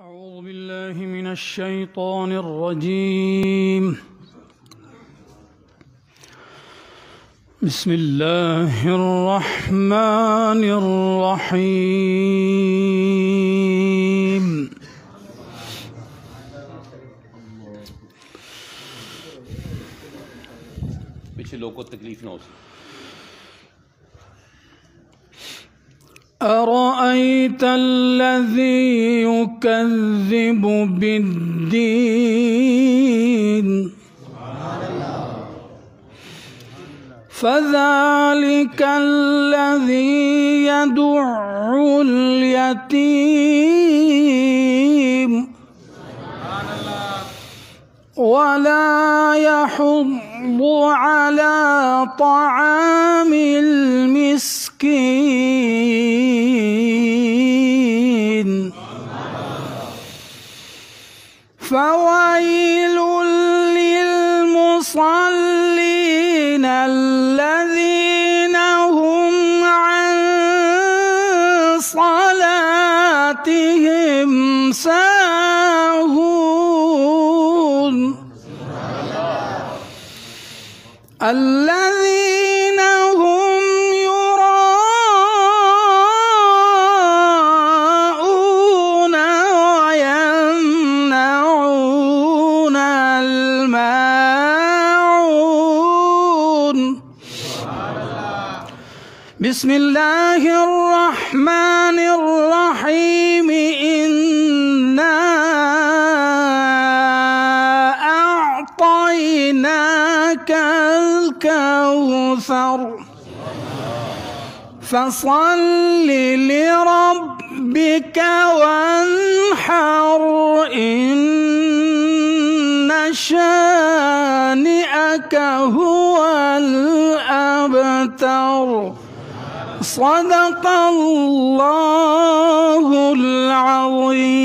أعوذ بالله من الشيطان الرجيم. بسم الله الرحمن الرحيم. पीछे लोगों को तकलीफ ना हो। أرأيت الذي يكذب بالدين فذلك الذي يدع اليتيم ولا يحض على طعام المسكين فويل للمصلين الذين هم عن صلاتهم ساهون الذين هم يراءون ويمنعون الماعون. بسم الله الرحمن الرحيم. إنا أعطيناك الكوثر فصل لربك وانحر إن شانئك هو الأبتر. صدق الله العظيم.